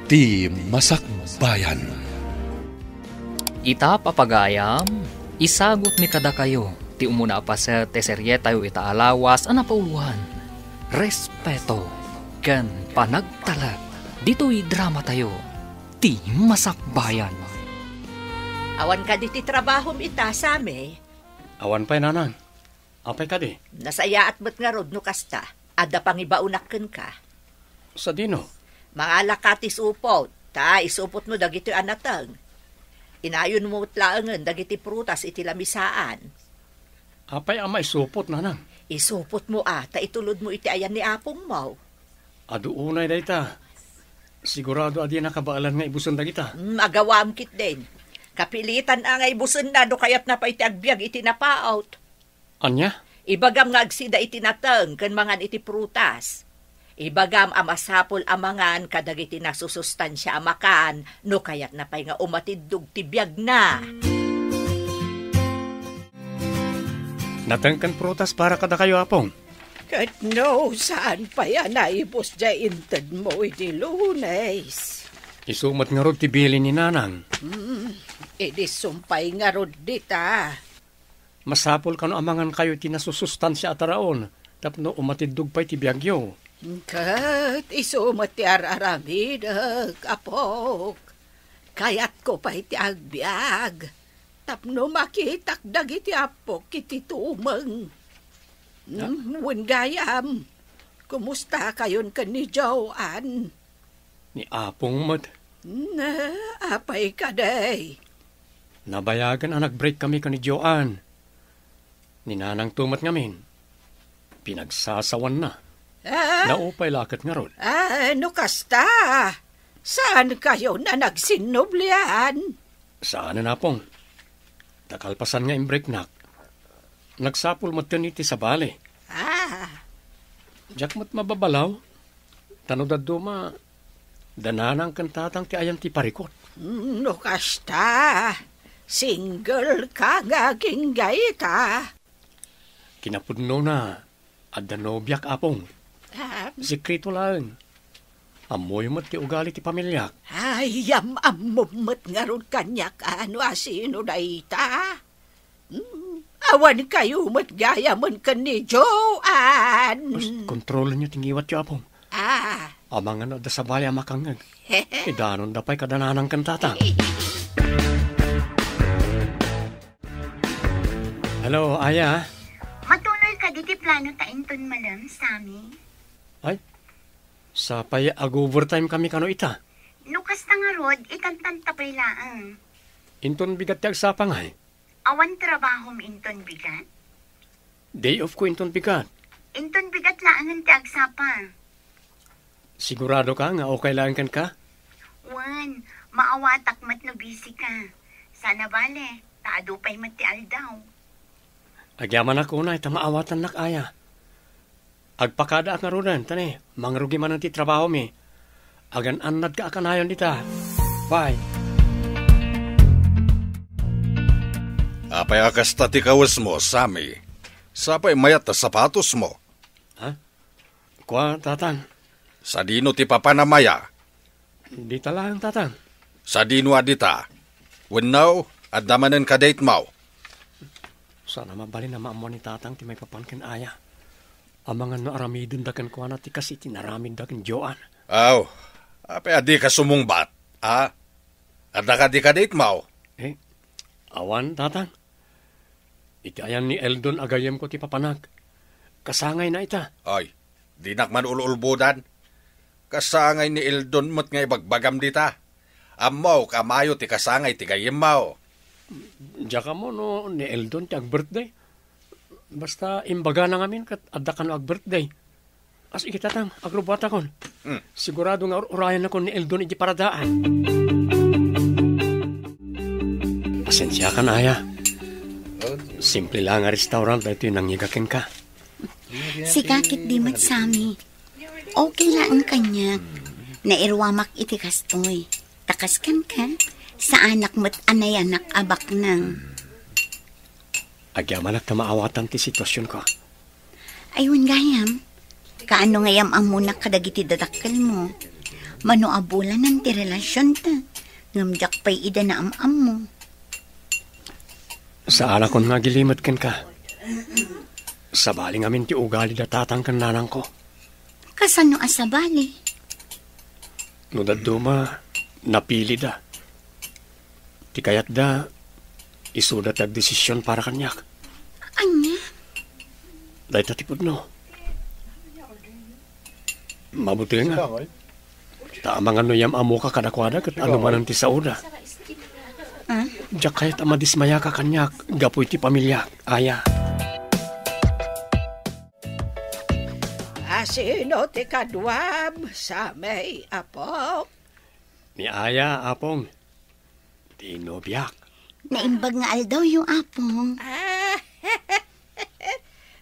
ti Masakbayan. Ita papagayam, isagot mi kada kayo, ti umuna pa sa teserye tayo itaalawas anapauluhan. Respeto, ken panagtalag, dito'y drama tayo, ti Masakbayan. Awan ka di ti trabahom ita sami. Awan pa'y nanang. Apay ka di? Nasaya at ba't nga rod no kasta, adda pang ibaunakken ka. Sa dino? Mga lakatis upot, ta isupot mo dagiti anatang. Inayon mo tlaangan dagiti prutas iti lamisaan. Apay ama isupot, nanang. Isupot mo ta itulod mo iti ayan ni apong mo. Adu unay da ita. Sigurado adi nakabaalan nga ibuson da kita. Magawam kit din. Kapilitan nga ibuson na do kayat na pa iti agbyag iti napaot. Anya? Ibagam nga agsida iti natang ken mangan iti prutas. Ibagam amasapol amangan kadagiti nasusustansya amakan no kayat na pay nga umatiddog ti biag na. Natangkan prutas para kada kayo apong. Kat no, saan pa yan naibos dya intad mo iti Lunes? Isumat nga rod ti bili ni nanang. Idi sumpay nga rod dita. Masapol ka no amangan kayo ti nasusustansya ataraon. Tapno umatiddog pa'y ti biagyo. Kat isumat ti araramid, apok. Kayat ko pa iti agbiag. Tapno makitak dagiti apok iti tumeng. Wengayam, kumusta kayon ka ni Joan? Ni apong mat. Apay ka day. Nabayagan ang nag-break kami ka ni Joan. Ninanang tumat ngamin. Pinagsasawan na. Naupay lakat nga rod. Ano kasta? Saan kayo na nagsinublian? Saan na pong? Takalpasan nga imbreknak. Nagsapul mo iti sa bale. Diyak mo't mababalaw. Tanodad duma, dananang kantatang ti ayan ti parikot. No kasta? Single ka nga kinggayta. Kinapudno na, adda nobyak apong. Sikrito lang. Amoy mo't ti ugali ti pamilyak. Ayam amumot nga ron kanyak ano asino na ita. Awan kayo mo't gaya man ka ni Joan. Kontrolin niyo tingiwat yo apong. Amangan na da sa bali amakangag. Idanon da pa'y kadananang kantatang. Hello, Aya. Matuloy ka diti plano ta inton malam, Sami. Ay, sa pay ag-overtime kami kano ita. Nukas ta nga rod, ikantan tapay laang. Inton bigat ti agsapang ay. Awan trabahom inton bigat. Day off ko inton bigat. Inton bigat laangan ti agsapa. Sigurado ka nga okay lang kan ka? Wan, maawatak mat no busy ka. Sana bale, taado pa'y mat ti aldaw. Agyaman ako na, ita maawatan nak aya. Agpakada ak nga rudan, tani, mangrugi man ang ti trabaho mi. Agan anad ka akanayon dita. Bye. Apay akasta ti kawas mo, Sami. Sapay mayat na sapatos mo. Ha? Kwa, tatang? Sa dino ti papanamaya. Dita lang, tatang. Sa dino adita. Wennaw, at damanen ka date mo. Sana mabali na maamo ni tatang ti may papankin aya. Amangan no aramidon dakan kwa na ti kasi tinaramid dakan Joan. Aw, apay adi ka sumungbat, ha? Adda ka di ka date mo. Awan, tatang. Iti ayan ni Eldon agayem ko ti papanag. Kasangay na ita. Ay, di nakman ululbudan. Kasangay ni Eldon mo't nga ibagbagam dita. Amaw, kamayo ti kasangay ti gayem mo. Diya ka mo no, ni Eldon ti ag-birthday. Basta imbaga na ngamin kat adda ka no ag-birthday. As ikitatang, agrubata kon. Sigurado nga urayan ako ni Eldon iti paradaan. Pasensya ka na, Aya. Simple lang nga restaurant na ito yung nangigakin ka. Si kakit di mat Sami. Okay lang kanya. Nairwamak iti kastoy. Takaskan ka. Sa anak mo't anay anak abak nang. Agyaman na maawatan ti sitwasyon ko. Ayun gayam. Kaano ngayam ang muna kadagiti dadakkel mo. Manuabulan ng ti relasyon ta. Ngamjak pa'y ida na am mo. Sa ala kon nga gilimat ken ka. Sa bali ngamin ti ugali da tatang kan nanang ko. Kasano asabali? No daduma, napili da. Ti kayat da, isudat ag desisyon para kanyak. Anya? Dahil tatipod no. Mabuti nga. Tama nga no yam amo ka kadakwada kat ano man ang ti sauda. Diyak kahit amadismaya ka kanyak, gapoy ti pamilya, aya. Sino ti kadwam sa may apo? Ni aya, apong. Tinobiyak. Naimbag nga aldaw yung apong.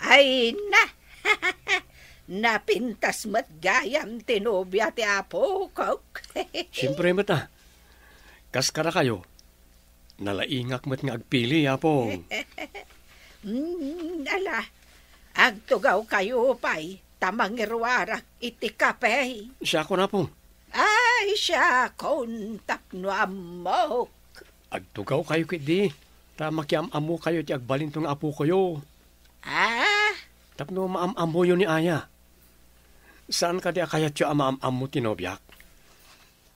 Ay na! Napintas mat gayam tinobya ti apo ko. Siyempre mata. Kaskara kayo. Nalaingak mat nga agpili, apong. Ala, agtugaw kayo pa'y tamang irwarak iti kapay. Siya ko na, apong. Ay, siya kontak no amok. Agtugaw kayo kiti. Tama kiam-amo kayo ti agbalintong apo kayo. Tapno maam-amo yun ni aya. Saan ka di akayat yung amaam-amo tinobyak?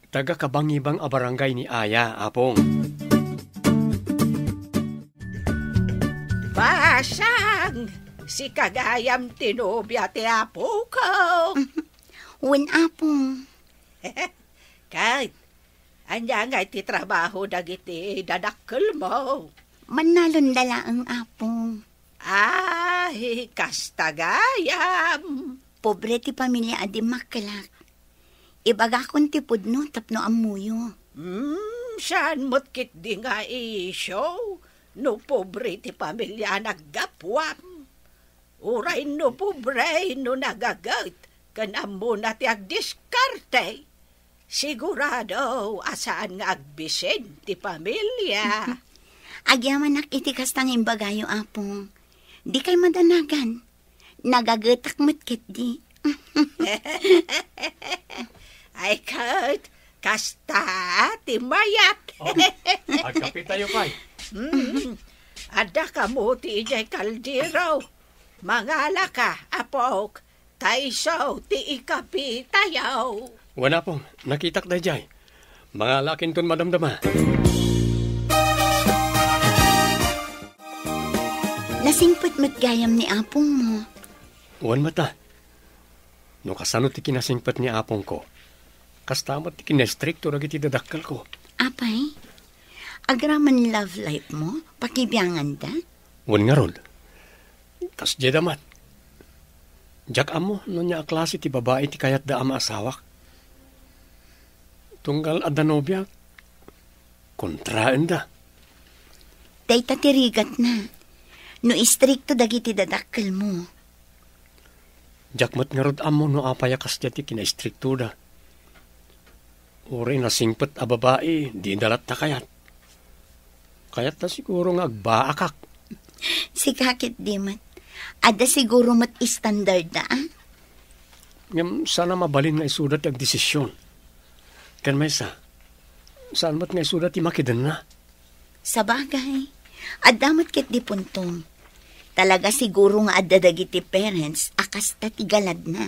Taga kabangibang abarangay ni aya, apong. Basang! Si kagayam tinobya ti apo ko. Wen apong. Kahit, anya nga iti trabaho dagiti dadakkel mo. Manalon dala ang apong. Ay, kastagayam. Pobre ti pamilya adi makalak. Ibaga kon ti pudno tapno amuyo. Saan mo't kit di nga isyo? No pobre ti pamilya naggapwam. Uray no pobre no nagagat. Kanamo na ti agdiskarte. Sigurado asaan nga agbisin ti pamilya. Agyaman iti kastang imbagayo apong. Di kay madanagan. Nagagatak matkit di. Ay kat, kasta ti mayat. Agkapi tayo, pay. Ada ka mo ti ijay kaldero. Mangala ka, apok. Kaiso ti ikapi tayaw. Wala pong, nakitak na jay. Mga lakin ton madamdama. Nasingput matgayam ni apong mo. Wan mata. No kasano ti kinasingpat ni apong ko. Kastamat ti kinastrikto na giti dadakkal ko. Apay, agraman love life mo? Pakibiyangan da? Wan nga rol. Kas jedamat. Jak amo no niya klase ti babae ti kayat da ama asawak. Tunggal adda nobya. Kontraan da. Day tatirigat na. No istrikto dagiti dadakkel mo. Jakmat nga rod amo no apayakas ti kinaistrikto da. Uri na singpet a babae, di dalat ta kayat. Kayat na siguro nga agbaakak. Si kakit di mat. Ada siguro mat istandard da, Ngam sana mabalin nga isudat ag desisyon. Kan may saan mat nga isudat ti makidan na? Sa bagay, adamat kit di puntong. Talaga siguro nga adda dagiti parents, akas tatigalad na.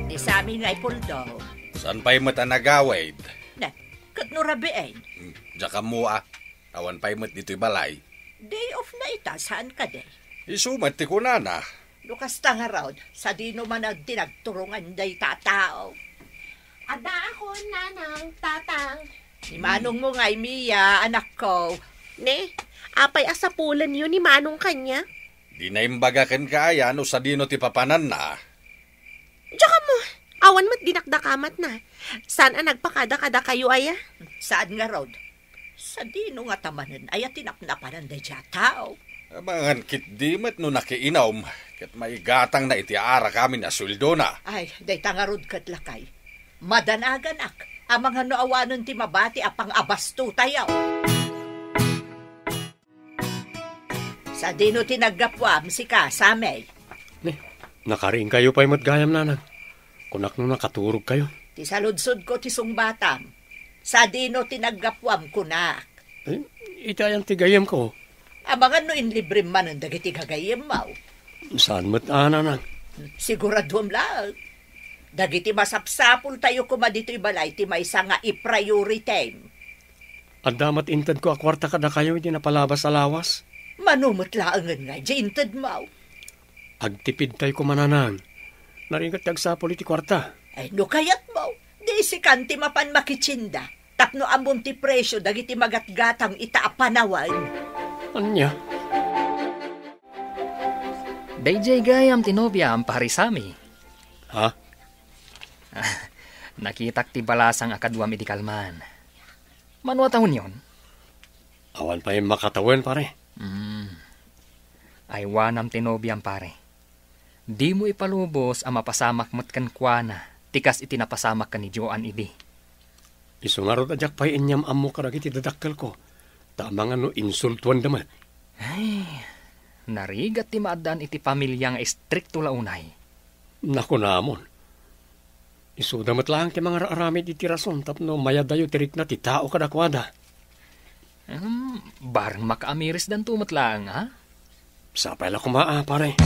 Di sa amin nga'y puldo. Saan pa'y mata nagawid? Na, kat no rabiin. Diyan mo awan pa'y mat dito'y balay. Day off na ita, saan ka de? Isumat ti kunana. Lukas tanga raw, sa di naman tinagturungan day tatao. Ada ako, nanang, tatang. Ni manong mo nga'y Mia, anak ko. Ne, apay asapulan yun ni manong kanya. Di na imbagakan kaya no sa dino ti papanan na. Tsaka mo, awan mo't dinakdakamat na. Saan ang nagpakada-kada kayo, aya? Saan nga raw? Sa dino nga tamanan, ay tinaknapanan day tao. Amangan kit di mat no nakiinaw. Kat maigatang na itiara kami na sweldo na. Ay, day tangarod kat lakay. Madanaganak, ang mga noawanon ti mabati apang abasto tayaw. Sa dino tinagapwam si Kasamay. Ne, nakaring kayo pa'y matgayam nanang. Kunak no nakaturog kayo. Ti saludsod ko ti sungbatam. Sa dino tinaggapwam kunak. Eh, itayan tigayam ko. Abangan no inlibre man ang dagiti kagayem mau. Saan mo't nanang? Siguradom lang. Dagiti masapsapul tayo kuma dito ibalay ti maysa nga i-priority. At damat intad ko akwarta kada kayo hindi napalabas sa lawas. Manumot laangan nga, jintad mau. Agtipid tayo kumananang. Naringat tagsapol iti kwarta. Ay, no kayat mau. Di si kanti mapan makitsinda. Tapno ambon ti presyo, dagiti magatgatang itaapanawan. Anya? Dayjay gayam tinobya ang paharisami. Ha? Nakitak ti balasang akadwa medikal man. Manwa taon yon? Awan pa yung makatawan, pare. Ay wanam tinobya ang pare. Di mo ipalubos ang mapasamak mo't kankwana. Tikas itinapasamak ka ni Joan idi. Isungarot adyak pa inyam amo karagit idadakkel ko. Tamang ano insultuan damat. Ay, narigat ti maadan iti pamilya nga istrikto launay. Naku namon. Isu damat lang ti mga aramid iti rason tapno mayadayo tirik na ti tao kadakwada. Barang makaamiris dan tumat lang, ha? Sapay la kumaa, pare.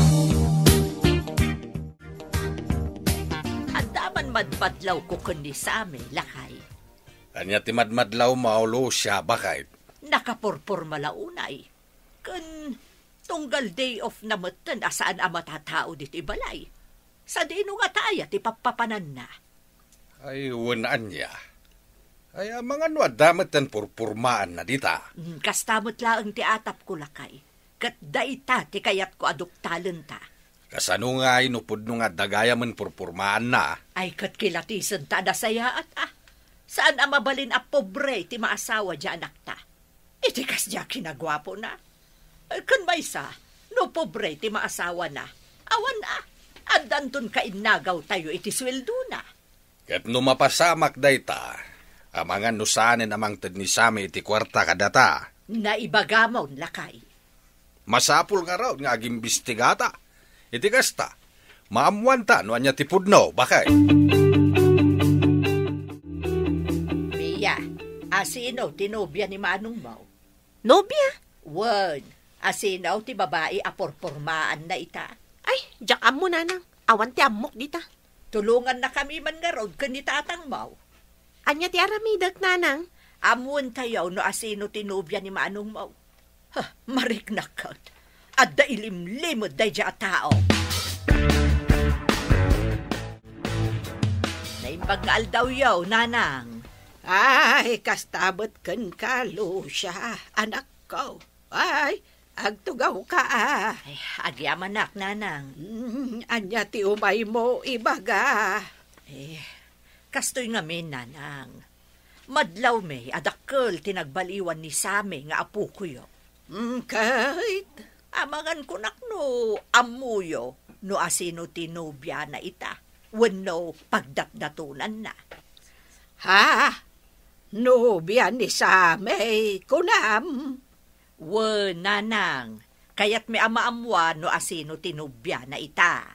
Andaman madmadlaw ko kundi sa amin, lakay. Anya ti madmadlaw maulo siya bakit? Nakapurpur malaunay. Kun tunggal day off na matan asaan ang matatao dito ibalay. Sa dino nga taya ti papapanan na. Ay, wanaan niya. Ay, mga nuadamat ang purpurmaan na dita. Kastamot lang ti atap ko lakay. Kat daita ti kayat ko aduktalan ta. Kasano nga inupod nung nga dagaya man purpurmaan na. Ay kat kilatisan ta na saya at Saan ang mabalin a pobre ti maasawa di anak ta? Iti kas diya kinagwapo na. Kun maysa, no pobre ti maasawa na. Awan na. Adanton ka inagaw tayo iti sweldo na. Kat numapasamak dayta, amangan nusanin amang tadnisami iti kwarta kadata. Naibagamon lakay. Masapul nga raw nga agimbistigata. Iti kasta, maamuanta no anya ti pudno, bakay? Mia, asino tinobya ni Manong Mau? Nobya? Wan, asino ti babae aporpormaan na ita. Ay, jakam mo nanang. Awan ti amok dita. Tulungan na kami man nga road kanitatang Mau. Anya ti aramidak nanang. Amuan tayo no asino tinobya ni Manong Mau. Mariknakat. At da ilimlimod day dya tao. Naimbag daw yaw, nanang. Ay, kastabot kan kalo siya, anak ko. Ay, agtugaw ka Ay, agyamanak, nanang. Anya ti umay mo, ibaga. Kastoy ngamin, nanang. Madlaw may adakkel tinagbaliwan ni Same nga apo ko yo. Kahit Amangan ko nakno amuyo no asino tinobya na ita. Wano pagdatdatunan na. ha, nobya ni Same, kunam. Wan, nanang. Kaya't may amaamwa no asino tinobya na ita.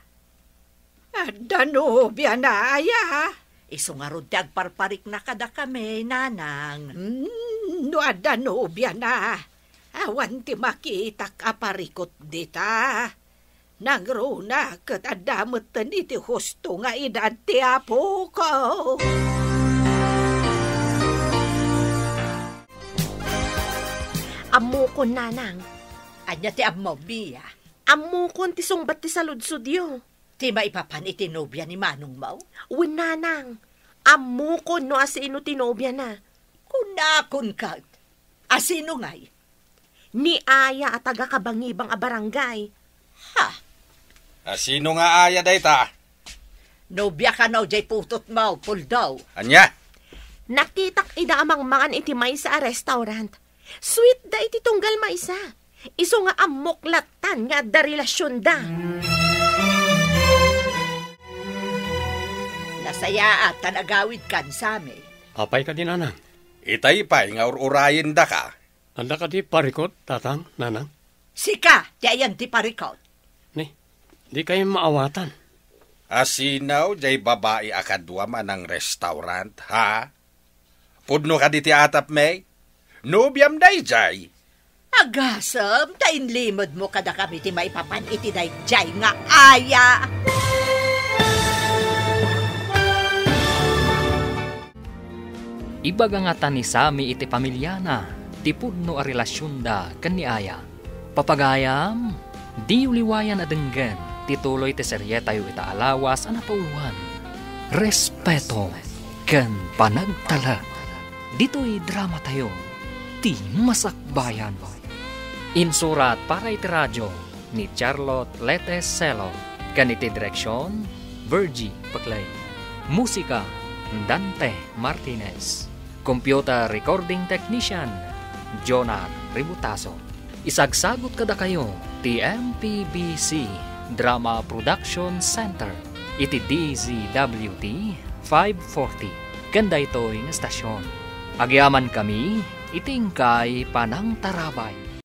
Adda nobya na aya. Isungarod ti agparparik na kada kami, nanang. No adda nobya na. Awan ti makitak aparikot dita. Nagruna kat adamutan iti husto nga edad ti apo ko. Amukon nanang. Anya ti ammo, Bia. Amukon ti sungbat ti saludsudyo. Ti maipapan itinobya ni Manong Mau. Uwin nanang. Amukon no asino tinobya na. Kunakon kat. Asino ngay? Ni Aya at taga-kabangibang a barangay. Ha? Sino nga aya dayta? Nobya ka no, jay putot mo, puldaw. Anya? Nakitak ida amang mangan iti may sa restaurant. Sweet da iti tunggal maisa. Iso nga amoklatan nga da relasyon da. Nasaya at tanagawid kan sami. Apay ka din, nanang. Itay-pay nga ururayin da ka. Anda ka di parikot, tatang, nanang. Sika, ti ayan ti parikot. Ni, di kayo maawatan. Asinaw, jay babae akadwa man ng restaurant, ha? Pudno ka di ti atap, may? Nubyam day, jay. Agasam, tain limod mo kada kami ti maipapan iti day jay nga aya. Ibaga nga ta ni Sami iti pamilyana, ti pudno a relasyon da ken ni Aya. Papagayam, di uliwayan adenggan, tituloy ti serye tayo itaalawas ana pauluhan. Respeto ken panagtala. Dito'y drama tayo, ti masakbayan. Insurat para iti radyo ni Charlotte Letes Celo, ken iti direksyon Virgie Paclay. Musika Dante Martinez. Computer Recording Technician Jonar Ributaso. Isagsagot kada kayo ti MPBC Drama Production Center iti DZWT 540 kanda ito'y nga stasyon. Agyaman kami itingkay panang tarabay.